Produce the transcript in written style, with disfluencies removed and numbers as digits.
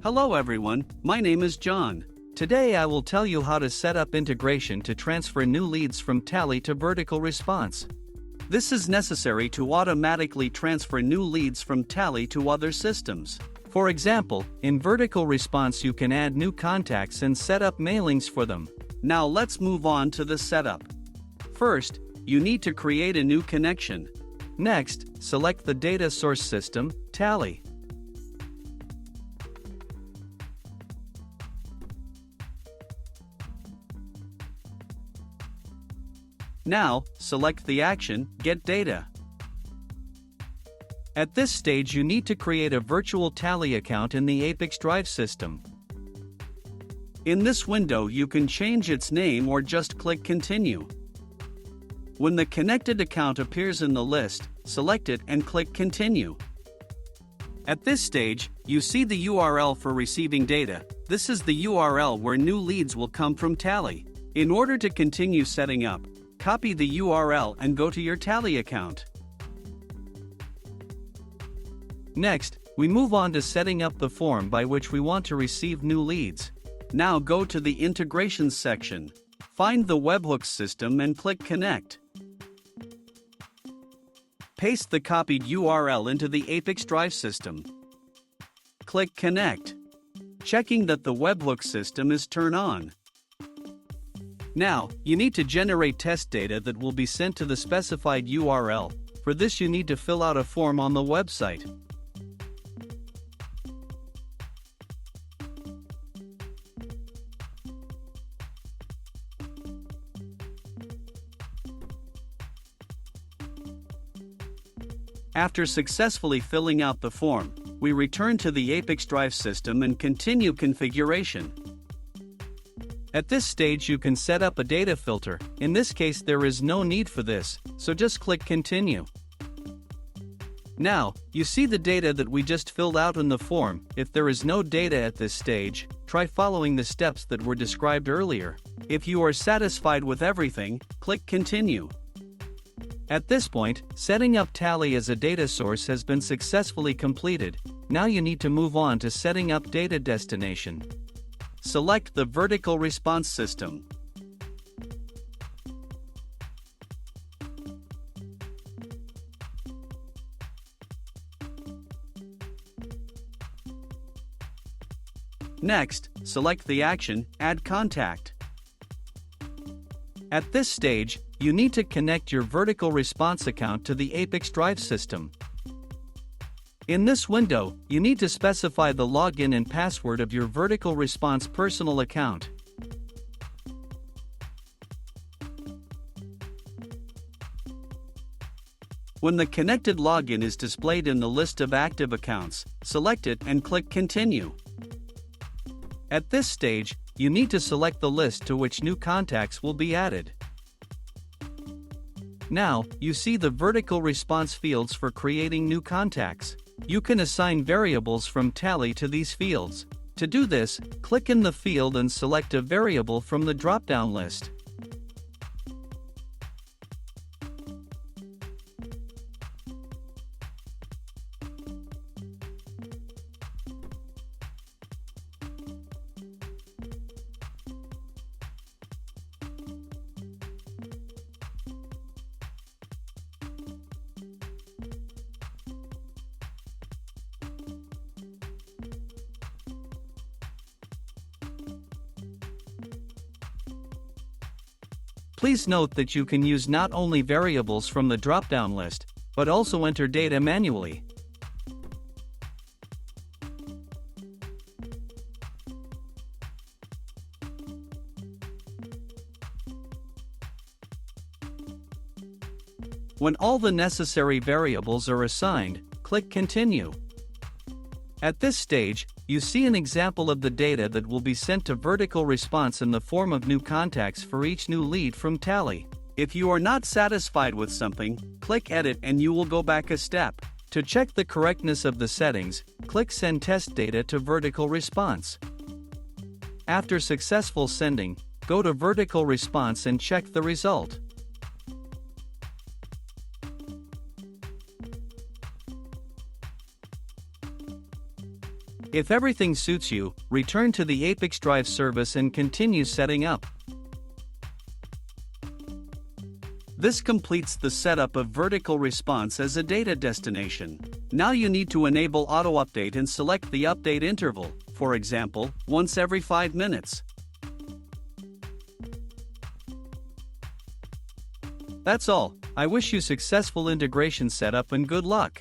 Hello everyone, my name is John. Today I will tell you how to set up integration to transfer new leads from Tally to VerticalResponse. This is necessary to automatically transfer new leads from Tally to other systems. For example, in VerticalResponse you can add new contacts and set up mailings for them. Now let's move on to the setup. First, you need to create a new connection. Next, select the data source system, Tally. Now, select the action, Get Data. At this stage you need to create a virtual Tally account in the ApiX-Drive system. In this window you can change its name or just click Continue. When the connected account appears in the list, select it and click Continue. At this stage, you see the URL for receiving data. This is the URL where new leads will come from Tally. In order to continue setting up, copy the URL and go to your Tally account. Next, we move on to setting up the form by which we want to receive new leads. Now go to the Integrations section. Find the webhooks system and click Connect. Paste the copied URL into the ApiX-Drive system. Click Connect, checking that the webhooks system is turned on. Now, you need to generate test data that will be sent to the specified URL. For this you need to fill out a form on the website. After successfully filling out the form, we return to the ApiX-Drive system and continue configuration. At this stage you can set up a data filter. In this case there is no need for this, so just click Continue. Now, you see the data that we just filled out in the form. If there is no data at this stage, try following the steps that were described earlier. If you are satisfied with everything, click Continue. At this point, setting up Tally as a data source has been successfully completed. Now you need to move on to setting up data destination. Select the VerticalResponse system. Next, select the action, Add Contact. At this stage, you need to connect your VerticalResponse account to the ApiX-Drive system. In this window, you need to specify the login and password of your VerticalResponse personal account. When the connected login is displayed in the list of active accounts, select it and click Continue. At this stage, you need to select the list to which new contacts will be added. Now, you see the VerticalResponse fields for creating new contacts. You can assign variables from Tally to these fields. To do this, click in the field and select a variable from the drop-down list. Please note that you can use not only variables from the drop-down list, but also enter data manually. When all the necessary variables are assigned, click Continue. At this stage, you see an example of the data that will be sent to VerticalResponse in the form of new contacts for each new lead from Tally. If you are not satisfied with something, click Edit and you will go back a step. To check the correctness of the settings, click Send Test Data to VerticalResponse. After successful sending, go to VerticalResponse and check the result. If everything suits you, return to the ApiX-Drive service and continue setting up. This completes the setup of VerticalResponse as a data destination. Now you need to enable auto-update and select the update interval, for example, once every 5 minutes. That's all. I wish you successful integration setup and good luck.